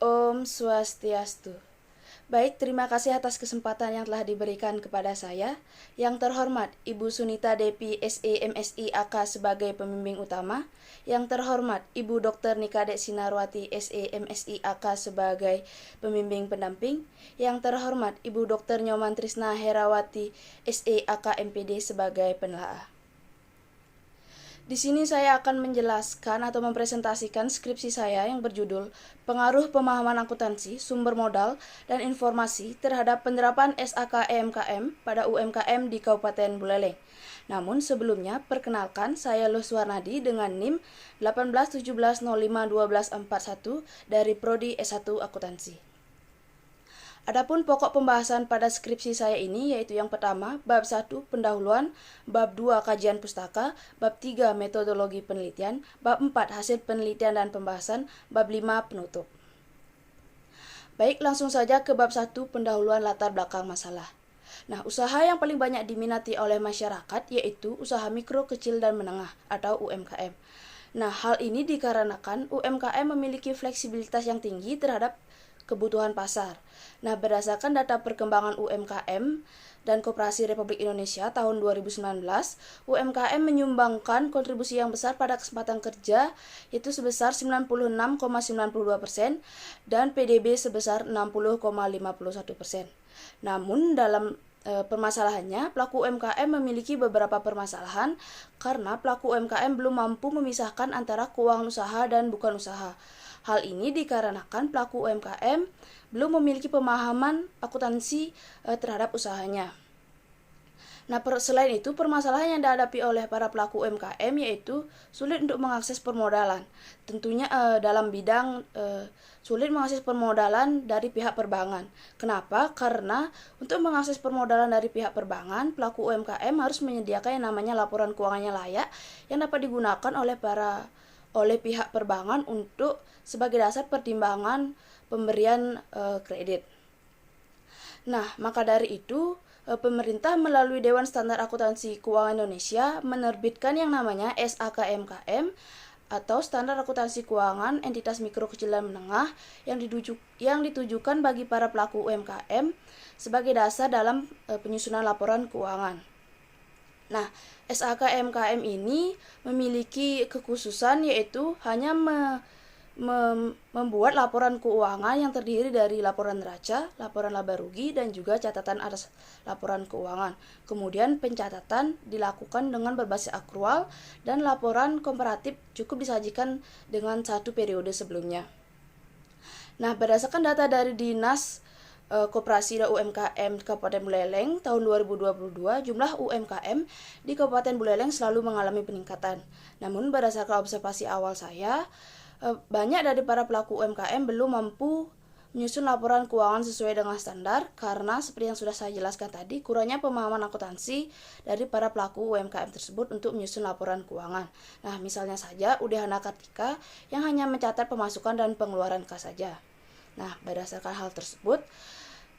Om Swastiastu. Baik, terima kasih atas kesempatan yang telah diberikan kepada saya. Yang terhormat, Ibu Sunita Depi SE MSI AK sebagai pembimbing utama. Yang terhormat, Ibu Dr. Nikadek Sinarwati SE MSI AK sebagai pembimbing pendamping. Yang terhormat, Ibu Dr. Nyoman Trisna Herawati SE AK MPD sebagai penelaah. Di sini saya akan menjelaskan atau mempresentasikan skripsi saya yang berjudul Pengaruh Pemahaman Akuntansi, Sumber Modal, dan Informasi terhadap penerapan SAK EMKM pada UMKM di Kabupaten Buleleng. Namun sebelumnya, perkenalkan saya Luswarnadi dengan NIM 1817051 dari Prodi S1 Akuntansi. Adapun pokok pembahasan pada skripsi saya ini yaitu yang pertama, bab 1 pendahuluan, bab 2 kajian pustaka, bab 3 metodologi penelitian, bab 4 hasil penelitian dan pembahasan, bab 5 penutup. Baik, langsung saja ke bab 1 pendahuluan latar belakang masalah. Nah, usaha yang paling banyak diminati oleh masyarakat yaitu usaha mikro, kecil, dan menengah atau UMKM. Nah, hal ini dikarenakan UMKM memiliki fleksibilitas yang tinggi terhadap kebutuhan pasar. Nah, berdasarkan data perkembangan UMKM dan Koperasi Republik Indonesia tahun 2019, UMKM menyumbangkan kontribusi yang besar pada kesempatan kerja, yaitu sebesar 96,92% dan PDB sebesar 60,51%. Namun, dalam permasalahannya, pelaku UMKM memiliki beberapa permasalahan karena pelaku UMKM belum mampu memisahkan antara keuangan usaha dan bukan usaha. Hal ini dikarenakan pelaku UMKM belum memiliki pemahaman akuntansi terhadap usahanya. Nah, selain itu, permasalahan yang dihadapi oleh para pelaku UMKM yaitu sulit untuk mengakses permodalan. Tentunya dalam bidang sulit mengakses permodalan dari pihak perbankan. Kenapa? Karena untuk mengakses permodalan dari pihak perbankan, pelaku UMKM harus menyediakan yang namanya laporan keuangannya layak yang dapat digunakan oleh pihak perbankan untuk sebagai dasar pertimbangan pemberian kredit. Nah, maka dari itu pemerintah melalui Dewan Standar Akuntansi Keuangan Indonesia menerbitkan yang namanya SAK-MKM atau Standar Akuntansi Keuangan Entitas Mikro, Kecil, dan Menengah yang ditujukan bagi para pelaku UMKM sebagai dasar dalam penyusunan laporan keuangan. Nah, SAK-MKM ini memiliki kekhususan yaitu hanya membuat laporan keuangan yang terdiri dari laporan neraca, laporan laba rugi, dan juga catatan atas laporan keuangan. Kemudian pencatatan dilakukan dengan berbasis akrual dan laporan komparatif cukup disajikan dengan satu periode sebelumnya. Nah, berdasarkan data dari Dinas Koperasi dan UMKM Kabupaten Buleleng tahun 2022, jumlah UMKM di Kabupaten Buleleng selalu mengalami peningkatan. Namun berdasarkan observasi awal saya, banyak dari para pelaku UMKM belum mampu menyusun laporan keuangan sesuai dengan standar karena seperti yang sudah saya jelaskan tadi, kurangnya pemahaman akuntansi dari para pelaku UMKM tersebut untuk menyusun laporan keuangan. Nah, misalnya saja UDH Kartika yang hanya mencatat pemasukan dan pengeluaran kas saja. Nah, berdasarkan hal tersebut,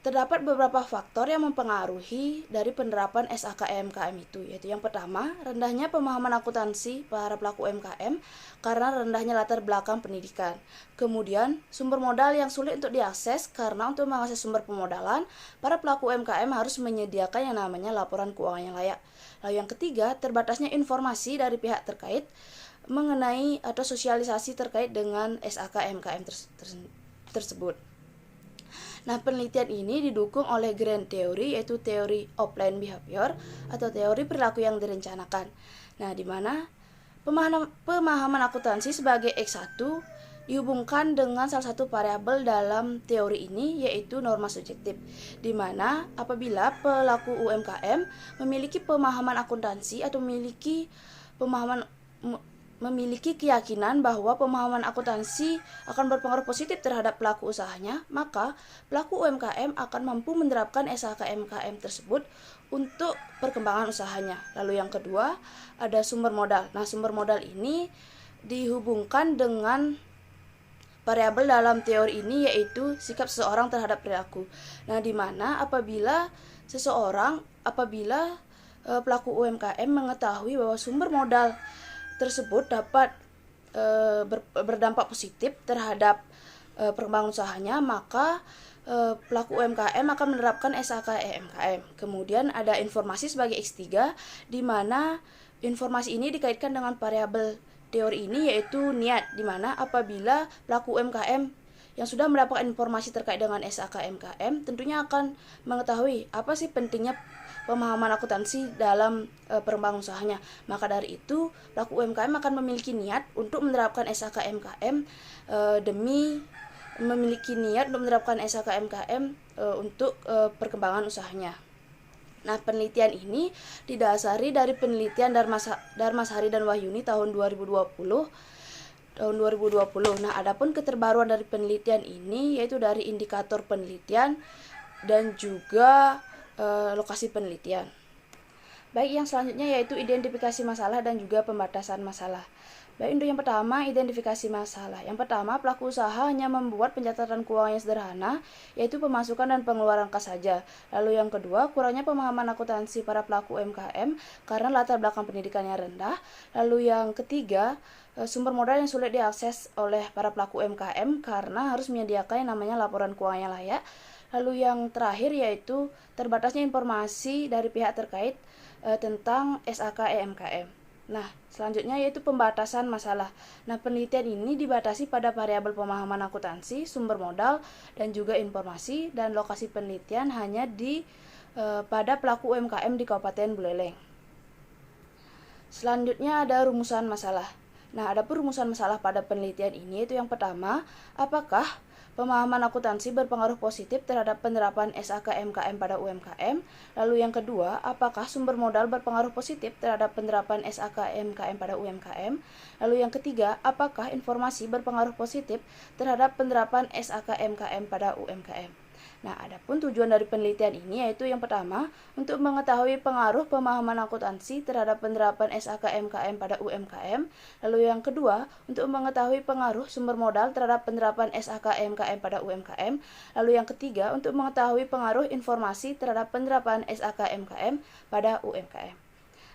terdapat beberapa faktor yang mempengaruhi dari penerapan SAK-MKM itu, yaitu yang pertama, rendahnya pemahaman akuntansi para pelaku UMKM karena rendahnya latar belakang pendidikan. Kemudian, sumber modal yang sulit untuk diakses karena untuk mengakses sumber pemodalan, para pelaku UMKM harus menyediakan yang namanya laporan keuangan yang layak. Lalu yang ketiga, terbatasnya informasi dari pihak terkait mengenai atau sosialisasi terkait dengan SAK-MKM tersebut. Nah, penelitian ini didukung oleh grand theory, yaitu teori offline behavior atau teori perilaku yang direncanakan. Nah, di mana pemahaman akuntansi sebagai X1 dihubungkan dengan salah satu variabel dalam teori ini, yaitu norma subjektif, di mana apabila pelaku UMKM memiliki pemahaman akuntansi atau memiliki keyakinan bahwa pemahaman akuntansi akan berpengaruh positif terhadap pelaku usahanya, maka pelaku UMKM akan mampu menerapkan SAK-MKM tersebut untuk perkembangan usahanya. Lalu yang kedua, ada sumber modal. Nah, sumber modal ini dihubungkan dengan variabel dalam teori ini yaitu sikap seseorang terhadap perilaku. Nah, di mana apabila pelaku UMKM mengetahui bahwa sumber modal tersebut dapat berdampak positif terhadap perkembangan usahanya, maka pelaku UMKM akan menerapkan SAK EMKM. Kemudian ada informasi sebagai X3, di mana informasi ini dikaitkan dengan variabel teori ini, yaitu niat, di mana apabila pelaku UMKM yang sudah mendapatkan informasi terkait dengan SAK EMKM tentunya akan mengetahui apa sih pentingnya pemahaman akuntansi dalam perkembangan usahanya. Maka dari itu, pelaku UMKM akan memiliki niat untuk menerapkan SAK EMKM demi memiliki niat untuk menerapkan SAK EMKM untuk perkembangan usahanya. Nah, penelitian ini didasari dari penelitian Darmasari dan Wahyuni tahun 2020. Nah, adapun keterbaruan dari penelitian ini yaitu dari indikator penelitian dan juga lokasi penelitian. Baik, yang selanjutnya yaitu identifikasi masalah dan juga pembatasan masalah. Baik, untuk yang pertama, identifikasi masalah. Yang pertama, pelaku usaha hanya membuat pencatatan keuangan yang sederhana, yaitu pemasukan dan pengeluaran kas saja. Lalu yang kedua, kurangnya pemahaman akuntansi para pelaku UMKM karena latar belakang pendidikannya rendah. Lalu yang ketiga, sumber modal yang sulit diakses oleh para pelaku UMKM karena harus menyediakan yang namanya laporan keuangan yang layak. Lalu yang terakhir yaitu terbatasnya informasi dari pihak terkait tentang SAK EMKM. Nah, selanjutnya yaitu pembatasan masalah. Nah, penelitian ini dibatasi pada variabel pemahaman akuntansi, sumber modal, dan juga informasi, dan lokasi penelitian hanya pada pelaku UMKM di Kabupaten Buleleng. Selanjutnya ada rumusan masalah. Nah, ada rumusan masalah pada penelitian ini, yaitu yang pertama, apakah pemahaman akuntansi berpengaruh positif terhadap penerapan SAK EMKM pada UMKM. Lalu yang kedua, apakah sumber modal berpengaruh positif terhadap penerapan SAK EMKM pada UMKM. Lalu yang ketiga, apakah informasi berpengaruh positif terhadap penerapan SAK EMKM pada UMKM. Nah, adapun tujuan dari penelitian ini yaitu yang pertama, untuk mengetahui pengaruh pemahaman akuntansi terhadap penerapan SAK EMKM pada UMKM. Lalu yang kedua, untuk mengetahui pengaruh sumber modal terhadap penerapan SAK EMKM pada UMKM. Lalu yang ketiga, untuk mengetahui pengaruh informasi terhadap penerapan SAK EMKM pada UMKM.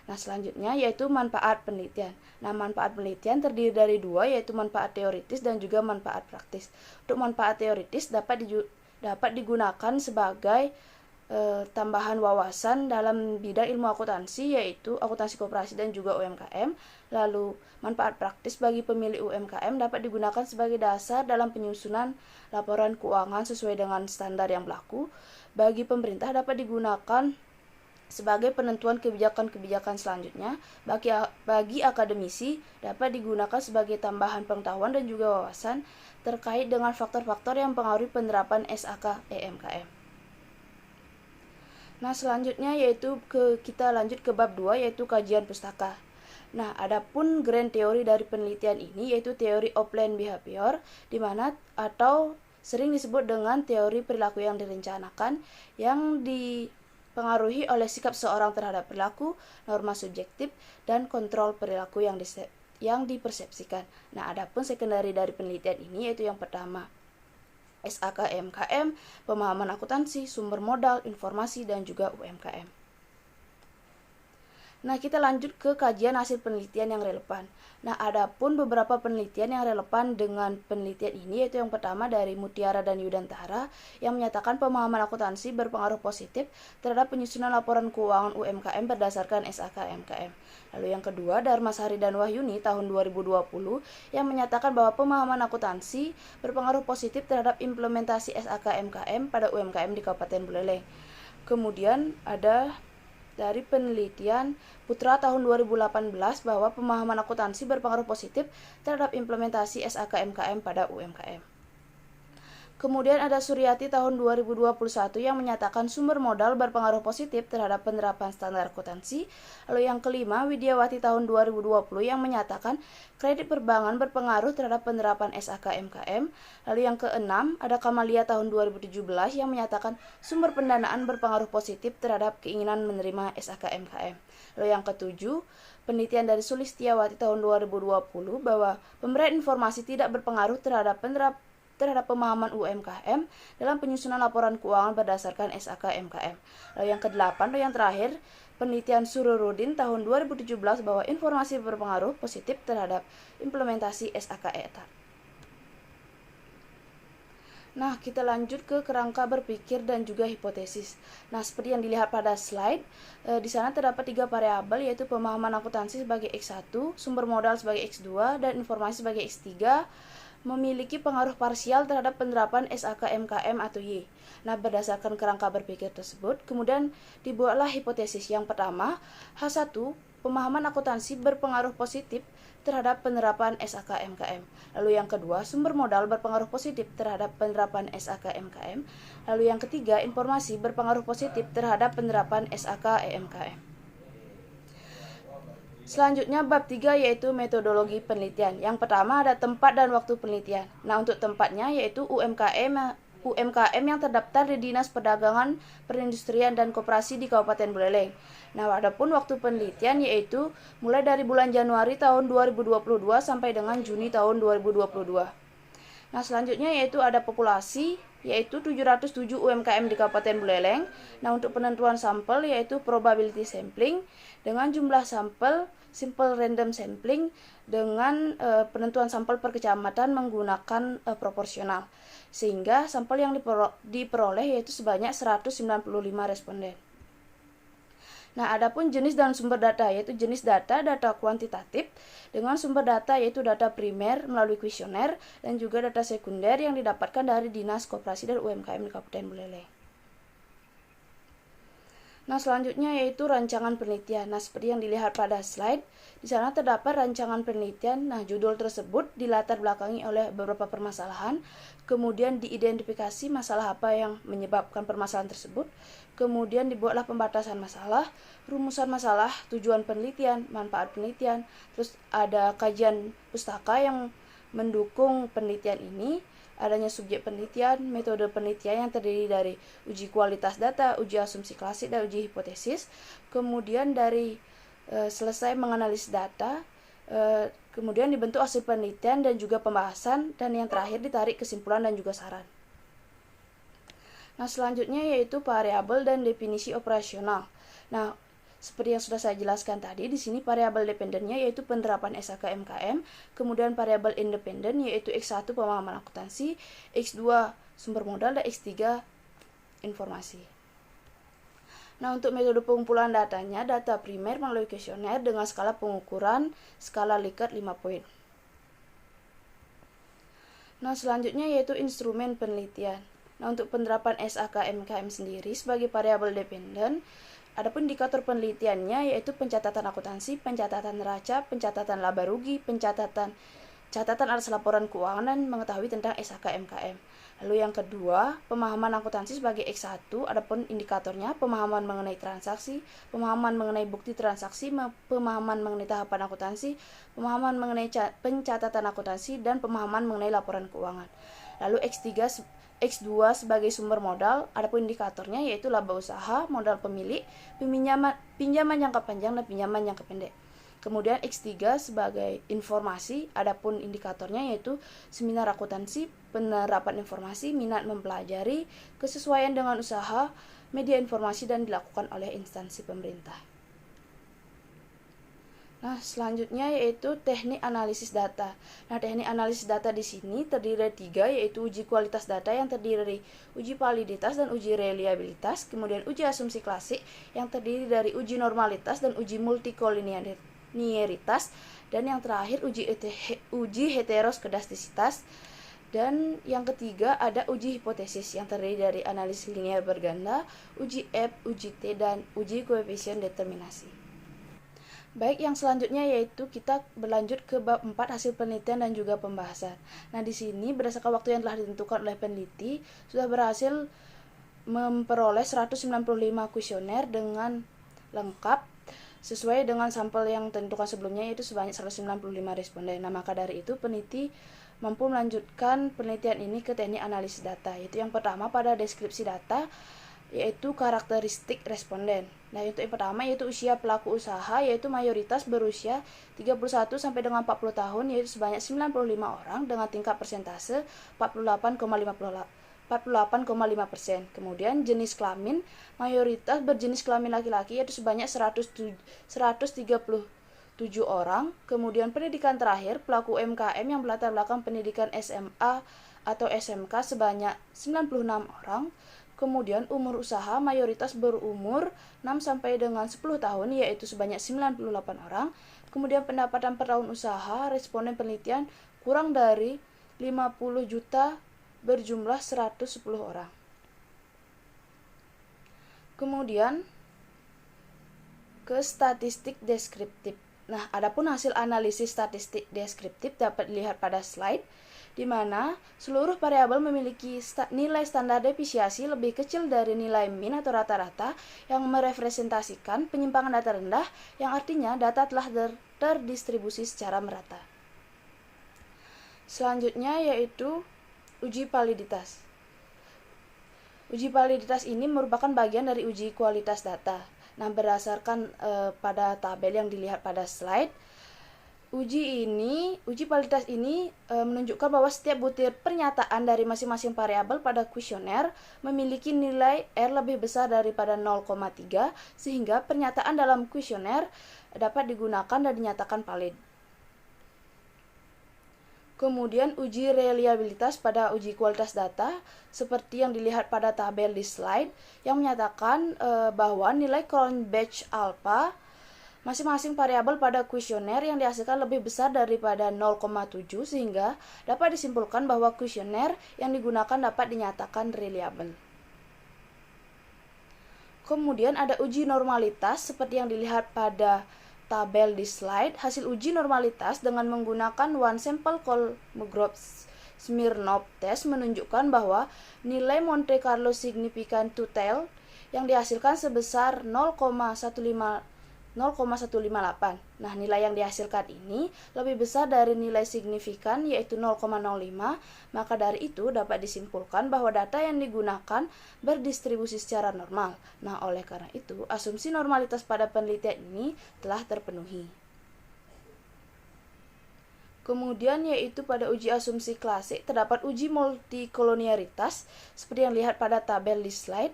Nah, selanjutnya yaitu manfaat penelitian. Nah, manfaat penelitian terdiri dari dua, yaitu manfaat teoritis dan juga manfaat praktis. Untuk manfaat teoritis dapat digunakan sebagai tambahan wawasan dalam bidang ilmu akuntansi, yaitu akuntansi koperasi dan juga UMKM. Lalu manfaat praktis bagi pemilik UMKM dapat digunakan sebagai dasar dalam penyusunan laporan keuangan sesuai dengan standar yang berlaku. Bagi pemerintah dapat digunakan sebagai penentuan kebijakan-kebijakan selanjutnya. Bagi akademisi dapat digunakan sebagai tambahan pengetahuan dan juga wawasan terkait dengan faktor-faktor yang mempengaruhi penerapan SAK EMKM. Nah, selanjutnya yaitu kita lanjut ke bab 2, yaitu kajian pustaka. Nah, adapun grand teori dari penelitian ini yaitu teori offline behavior, di mana atau sering disebut dengan teori perilaku yang direncanakan, yang dipengaruhi oleh sikap seorang terhadap perilaku, norma subjektif, dan kontrol perilaku yang dipersepsikan. Nah, adapun sekundari dari penelitian ini yaitu yang pertama, SAK EMKM, pemahaman akuntansi, sumber modal, informasi, dan juga UMKM. Nah, kita lanjut ke kajian hasil penelitian yang relevan. Nah, adapun beberapa penelitian yang relevan dengan penelitian ini yaitu yang pertama dari Mutiara dan Yudantara yang menyatakan pemahaman akuntansi berpengaruh positif terhadap penyusunan laporan keuangan UMKM berdasarkan SAK EMKM. Lalu yang kedua, Darmasari dan Wahyuni tahun 2020 yang menyatakan bahwa pemahaman akuntansi berpengaruh positif terhadap implementasi SAK EMKM pada UMKM di Kabupaten Buleleng. Kemudian ada dari penelitian Putra tahun 2018 bahwa pemahaman akuntansi berpengaruh positif terhadap implementasi SAK EMKM pada UMKM. Kemudian ada Suryati tahun 2021 yang menyatakan sumber modal berpengaruh positif terhadap penerapan standar akuntansi. Lalu yang kelima, Widyawati tahun 2020 yang menyatakan kredit perbankan berpengaruh terhadap penerapan SAK EMKM. Lalu yang keenam, ada Kamalia tahun 2017 yang menyatakan sumber pendanaan berpengaruh positif terhadap keinginan menerima SAK EMKM. Lalu yang ketujuh, penelitian dari Sulistiawati tahun 2020 bahwa pemberian informasi tidak berpengaruh terhadap pemahaman UMKM dalam penyusunan laporan keuangan berdasarkan SAK EMKM. Lalu yang kedelapan, yang terakhir, penelitian Sururudin tahun 2017 bahwa informasi berpengaruh positif terhadap implementasi SAK ETA. Nah, kita lanjut ke kerangka berpikir dan juga hipotesis. Nah, seperti yang dilihat pada slide, di sana terdapat 3 variabel, yaitu pemahaman akuntansi sebagai X1, sumber modal sebagai X2, dan informasi sebagai X3, memiliki pengaruh parsial terhadap penerapan SAK MKM atau Y. Nah, berdasarkan kerangka berpikir tersebut, kemudian dibuatlah hipotesis. Yang pertama, H1, pemahaman akuntansi berpengaruh positif terhadap penerapan SAK MKM. Lalu yang kedua, sumber modal berpengaruh positif terhadap penerapan SAK MKM. Lalu yang ketiga, informasi berpengaruh positif terhadap penerapan SAK EMKM. Selanjutnya bab 3 yaitu metodologi penelitian. Yang pertama ada tempat dan waktu penelitian. Nah, untuk tempatnya yaitu UMKM yang terdaftar di Dinas Perdagangan, Perindustrian dan Koperasi di Kabupaten Buleleng. Nah, adapun waktu penelitian yaitu mulai dari bulan Januari tahun 2022 sampai dengan Juni tahun 2022. Nah, selanjutnya yaitu ada populasi yaitu 707 UMKM di Kabupaten Buleleng. Nah, untuk penentuan sampel yaitu probability sampling dengan jumlah sampel simple random sampling dengan penentuan sampel per kecamatan menggunakan proporsional, sehingga sampel yang diperoleh yaitu sebanyak 195 responden. Nah, adapun jenis dan sumber data yaitu jenis data kuantitatif dengan sumber data yaitu data primer melalui kuesioner dan juga data sekunder yang didapatkan dari Dinas Koperasi dan UMKM di Kabupaten Buleleng. Nah, selanjutnya yaitu rancangan penelitian. Nah, seperti yang dilihat pada slide, di sana terdapat rancangan penelitian. Nah, judul tersebut dilatar belakangi oleh beberapa permasalahan, kemudian diidentifikasi masalah apa yang menyebabkan permasalahan tersebut, kemudian dibuatlah pembatasan masalah, rumusan masalah, tujuan penelitian, manfaat penelitian, terus ada kajian pustaka yang mendukung penelitian ini, adanya subjek penelitian, metode penelitian yang terdiri dari uji kualitas data, uji asumsi klasik, dan uji hipotesis. Kemudian dari selesai menganalisis data, kemudian dibentuk hasil penelitian dan juga pembahasan, dan yang terakhir ditarik kesimpulan dan juga saran. Nah, selanjutnya yaitu variabel dan definisi operasional. Nah, seperti yang sudah saya jelaskan tadi, di sini variabel dependennya yaitu penerapan SAK MKM, kemudian variabel independen yaitu X1 pemahaman akuntansi, X2 sumber modal, dan X3 informasi. Nah, untuk metode pengumpulan datanya, data primer melalui kuesioner dengan skala pengukuran skala Likert 5 poin. Nah, selanjutnya yaitu instrumen penelitian. Nah, untuk penerapan SAK MKM sendiri sebagai variabel dependen, adapun indikator penelitiannya yaitu pencatatan akuntansi, pencatatan neraca, pencatatan laba rugi, catatan atas laporan keuangan, dan mengetahui tentang SAK MKM. Lalu yang kedua, pemahaman akuntansi sebagai X1, adapun indikatornya pemahaman mengenai transaksi, pemahaman mengenai bukti transaksi, pemahaman mengenai tahapan akuntansi, pemahaman mengenai pencatatan akuntansi, dan pemahaman mengenai laporan keuangan. Lalu X2 sebagai sumber modal, adapun indikatornya yaitu laba usaha, modal pemilik, pinjaman jangka panjang, dan pinjaman jangka pendek. Kemudian X3 sebagai informasi, adapun indikatornya yaitu seminar akuntansi, penerapan informasi, minat mempelajari, kesesuaian dengan usaha, media informasi, dan dilakukan oleh instansi pemerintah. Nah, selanjutnya yaitu teknik analisis data. Nah, teknik analisis data di sini terdiri dari 3, yaitu uji kualitas data yang terdiri dari uji validitas dan uji reliabilitas, kemudian uji asumsi klasik yang terdiri dari uji normalitas dan uji multikolinearitas, dan yang terakhir uji heteroskedastisitas. Dan yang ketiga ada uji hipotesis yang terdiri dari analisis linear berganda, uji F, uji T, dan uji koefisien determinasi. Baik, yang selanjutnya yaitu kita berlanjut ke bab 4 hasil penelitian dan juga pembahasan. Nah, di sini berdasarkan waktu yang telah ditentukan oleh peneliti, sudah berhasil memperoleh 195 kuesioner dengan lengkap sesuai dengan sampel yang ditentukan sebelumnya yaitu sebanyak 195 responden. Nah, maka dari itu peneliti mampu melanjutkan penelitian ini ke teknik analisis data, yaitu yang pertama pada deskripsi data yaitu karakteristik responden. Nah, untuk yang pertama yaitu usia pelaku usaha, yaitu mayoritas berusia 31 sampai dengan 40 tahun yaitu sebanyak 95 orang dengan tingkat persentase 48,5%. Kemudian jenis kelamin, mayoritas berjenis kelamin laki-laki yaitu sebanyak 137 orang. Kemudian pendidikan terakhir, pelaku UMKM yang berlatar belakang pendidikan SMA atau SMK sebanyak 96 orang. Kemudian umur usaha mayoritas berumur 6 sampai dengan 10 tahun yaitu sebanyak 98 orang. Kemudian pendapatan per tahun usaha responden penelitian kurang dari 50 juta berjumlah 110 orang. Kemudian ke statistik deskriptif. Nah, adapun hasil analisis statistik deskriptif dapat dilihat pada slide di mana seluruh variabel memiliki nilai standar deviasi lebih kecil dari nilai mean atau rata-rata yang merepresentasikan penyimpangan data rendah, yang artinya data telah terdistribusi secara merata. Selanjutnya yaitu uji validitas. Uji validitas ini merupakan bagian dari uji kualitas data. Nah, berdasarkan pada tabel yang dilihat pada slide, uji validitas ini menunjukkan bahwa setiap butir pernyataan dari masing-masing variabel pada kuesioner memiliki nilai R lebih besar daripada 0,3 sehingga pernyataan dalam kuesioner dapat digunakan dan dinyatakan valid. Kemudian uji reliabilitas pada uji kualitas data seperti yang dilihat pada tabel di slide yang menyatakan bahwa nilai Cronbach alpha masing-masing variabel pada kuesioner yang dihasilkan lebih besar daripada 0,7 sehingga dapat disimpulkan bahwa kuesioner yang digunakan dapat dinyatakan reliable. Kemudian ada uji normalitas seperti yang dilihat pada tabel di slide. Hasil uji normalitas dengan menggunakan one sample Kolmogorov-Smirnov test menunjukkan bahwa nilai Monte Carlo significant to tail yang dihasilkan sebesar 0,158. Nah, nilai yang dihasilkan ini lebih besar dari nilai signifikan yaitu 0,05, maka dari itu dapat disimpulkan bahwa data yang digunakan berdistribusi secara normal. Nah, oleh karena itu, asumsi normalitas pada penelitian ini telah terpenuhi. Kemudian yaitu pada uji asumsi klasik terdapat uji multikolonialitas seperti yang dilihat pada tabel di slide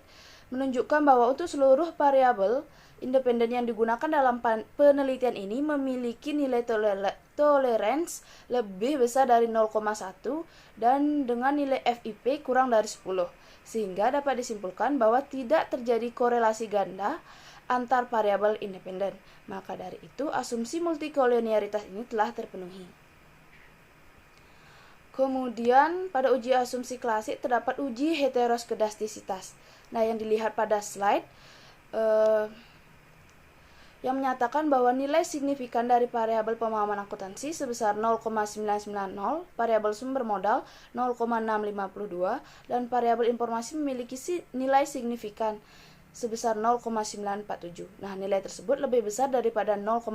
menunjukkan bahwa untuk seluruh variabel independen yang digunakan dalam penelitian ini memiliki nilai tolerance lebih besar dari 0,1 dan dengan nilai FIP kurang dari 10, sehingga dapat disimpulkan bahwa tidak terjadi korelasi ganda antar variabel independen. Maka dari itu asumsi multikolonialitas ini telah terpenuhi. Kemudian pada uji asumsi klasik terdapat uji heteroskedastisitas. Nah, yang dilihat pada slide yang menyatakan bahwa nilai signifikan dari variabel pemahaman akuntansi sebesar 0,990, variabel sumber modal 0,652, dan variabel informasi memiliki nilai signifikan sebesar 0,947. Nah, nilai tersebut lebih besar daripada 0,05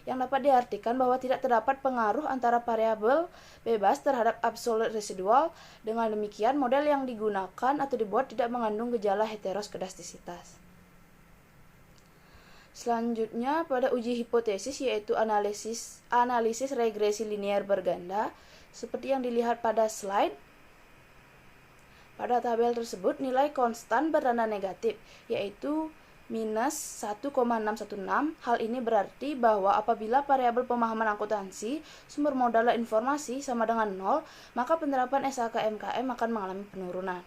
yang dapat diartikan bahwa tidak terdapat pengaruh antara variabel bebas terhadap absolut residual. Dengan demikian, model yang digunakan atau dibuat tidak mengandung gejala heteroskedastisitas. Selanjutnya pada uji hipotesis yaitu analisis regresi linear berganda seperti yang dilihat pada slide. Pada tabel tersebut nilai konstan bertanda negatif yaitu minus 1,616. Hal ini berarti bahwa apabila variabel pemahaman akuntansi, sumber modal dan informasi sama dengan 0, maka penerapan SHK-MKM akan mengalami penurunan.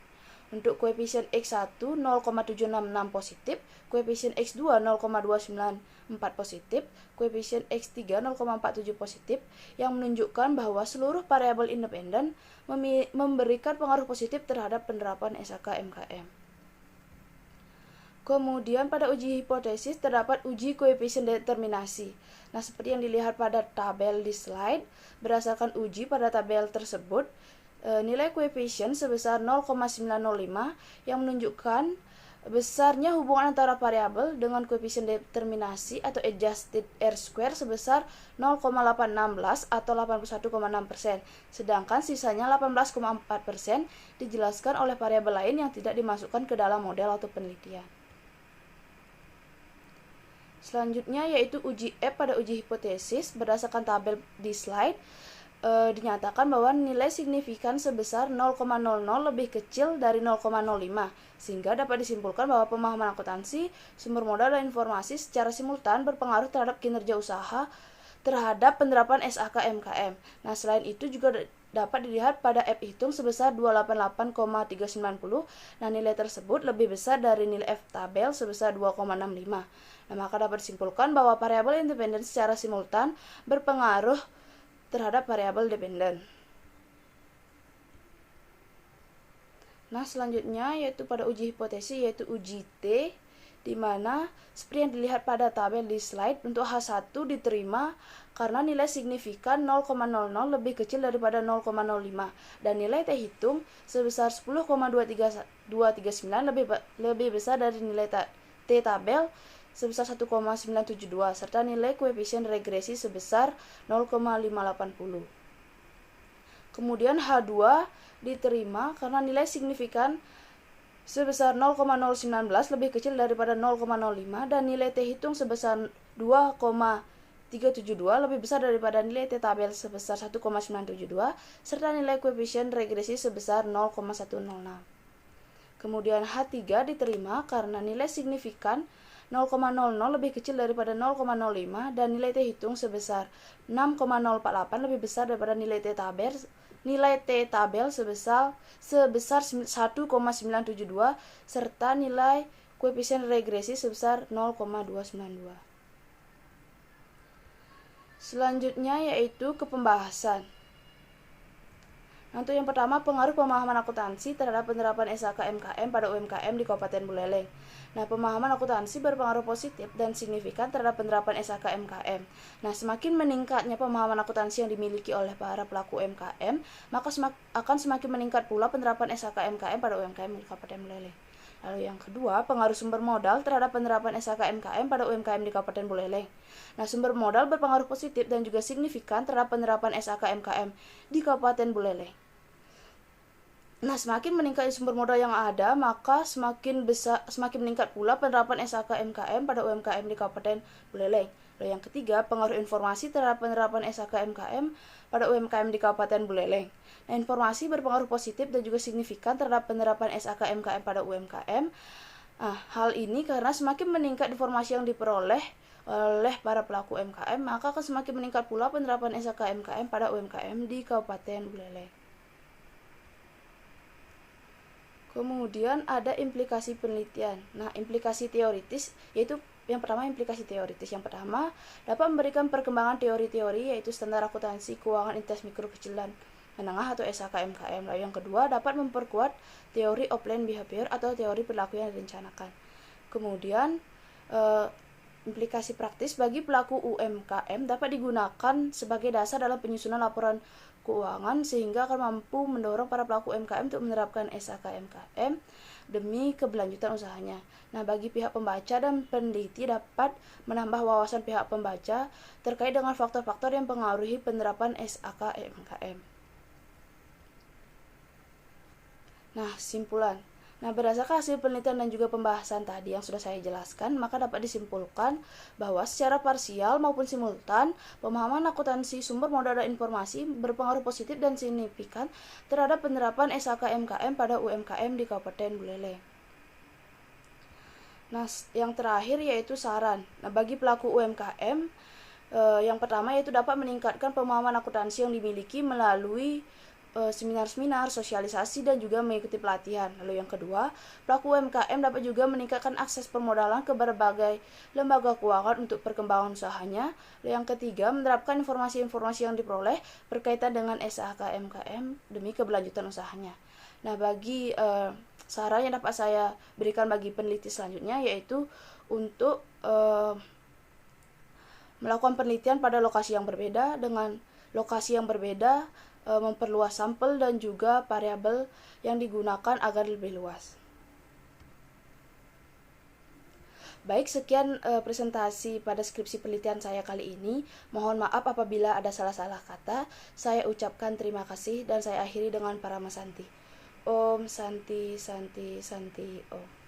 Untuk koefisien X1 0,766 positif, koefisien X2 0,294 positif, koefisien X3 0,47 positif, yang menunjukkan bahwa seluruh variabel independen memberikan pengaruh positif terhadap penerapan SHK-MKM. Kemudian pada uji hipotesis terdapat uji koefisien determinasi. Nah, seperti yang dilihat pada tabel di slide, berdasarkan uji pada tabel tersebut, nilai koefisien sebesar 0,905 yang menunjukkan besarnya hubungan antara variabel dengan koefisien determinasi atau adjusted R-square sebesar 0,816 atau 81,6%, sedangkan sisanya 18,4% dijelaskan oleh variabel lain yang tidak dimasukkan ke dalam model atau penelitian. Selanjutnya yaitu uji F pada uji hipotesis. Berdasarkan tabel di slide, dinyatakan bahwa nilai signifikan sebesar 0,00 lebih kecil dari 0,05 sehingga dapat disimpulkan bahwa pemahaman akuntansi, sumber modal dan informasi secara simultan berpengaruh terhadap kinerja usaha terhadap penerapan SAK MKM. Nah, selain itu juga dapat dilihat pada F hitung sebesar 288,390. Nah, nilai tersebut lebih besar dari nilai F tabel sebesar 2,65. Nah, maka dapat disimpulkan bahwa variabel independen secara simultan berpengaruh terhadap variabel dependen. Nah, selanjutnya yaitu pada uji hipotesi, yaitu uji T, di mana seperti yang dilihat pada tabel di slide, untuk H1 diterima karena nilai signifikan 0,00 lebih kecil daripada 0,05 dan nilai T hitung sebesar 10,239 lebih besar dari nilai T tabel sebesar 1,972 serta nilai koefisien regresi sebesar 0,580. Kemudian H2 diterima karena nilai signifikan sebesar 0,019 lebih kecil daripada 0,05 dan nilai T hitung sebesar 2,372 lebih besar daripada nilai T tabel sebesar 1,972 serta nilai koefisien regresi sebesar 0,106. Kemudian H3 diterima karena nilai signifikan 0,00 lebih kecil daripada 0,05 dan nilai T hitung sebesar 6,048 lebih besar daripada nilai T tabel sebesar 1,972 serta nilai koefisien regresi sebesar 0,292. Selanjutnya yaitu ke pembahasan. Untuk yang pertama, pengaruh pemahaman akuntansi terhadap penerapan SAK MKM pada UMKM di Kabupaten Buleleng. Nah, pemahaman akuntansi berpengaruh positif dan signifikan terhadap penerapan SAK MKM. Nah, semakin meningkatnya pemahaman akuntansi yang dimiliki oleh para pelaku UMKM, maka akan semakin meningkat pula penerapan SAK MKM pada UMKM di Kabupaten Buleleng. Lalu yang kedua, pengaruh sumber modal terhadap penerapan SAK MKM pada UMKM di Kabupaten Buleleng. Nah, sumber modal berpengaruh positif dan juga signifikan terhadap penerapan SAK MKM di Kabupaten Buleleng. Nah, semakin meningkat sumber modal yang ada, maka semakin meningkat pula penerapan SAK MKM pada UMKM di Kabupaten Buleleng. Lalu yang ketiga, pengaruh informasi terhadap penerapan SAK MKM pada UMKM di Kabupaten Buleleng. Nah, informasi berpengaruh positif dan juga signifikan terhadap penerapan SAK MKM pada UMKM. Nah, hal ini karena semakin meningkat informasi yang diperoleh oleh para pelaku UMKM, maka akan semakin meningkat pula penerapan SAK MKM pada UMKM di Kabupaten Buleleng. Kemudian ada implikasi penelitian. Nah, implikasi teoritis yaitu yang pertama implikasi teoritis. Yang pertama dapat memberikan perkembangan teori-teori yaitu standar akuntansi keuangan entitas mikro kecil dan menengah atau SAK MKM. Lalu yang kedua dapat memperkuat teori offline behavior atau teori perilaku yang direncanakan. Kemudian implikasi praktis bagi pelaku UMKM dapat digunakan sebagai dasar dalam penyusunan laporan keuangan sehingga akan mampu mendorong para pelaku UMKM untuk menerapkan SAK MKM demi keberlanjutan usahanya. Nah, bagi pihak pembaca dan peneliti dapat menambah wawasan pihak pembaca terkait dengan faktor-faktor yang mempengaruhi penerapan SAK MKM. Nah, simpulan. Nah, berdasarkan hasil penelitian dan juga pembahasan tadi yang sudah saya jelaskan, maka dapat disimpulkan bahwa secara parsial maupun simultan, pemahaman akuntansi sumber modal dan informasi berpengaruh positif dan signifikan terhadap penerapan SAK MKM pada UMKM di Kabupaten Buleleng. Nah, yang terakhir yaitu saran. Nah, bagi pelaku UMKM, yang pertama yaitu dapat meningkatkan pemahaman akuntansi yang dimiliki melalui seminar-seminar, sosialisasi, dan juga mengikuti pelatihan. Lalu yang kedua, pelaku UMKM dapat juga meningkatkan akses permodalan ke berbagai lembaga keuangan untuk perkembangan usahanya. Lalu yang ketiga, menerapkan informasi-informasi yang diperoleh berkaitan dengan SAK MKM demi keberlanjutan usahanya. Nah, bagi saran yang dapat saya berikan bagi peneliti selanjutnya yaitu untuk melakukan penelitian pada lokasi yang berbeda dengan lokasi yang berbeda, memperluas sampel dan juga variabel yang digunakan agar lebih luas. Baik, sekian presentasi pada skripsi penelitian saya kali ini. Mohon maaf apabila ada salah-salah kata. Saya ucapkan terima kasih dan saya akhiri dengan Paramasanti. Om Santi Santi Santi Om.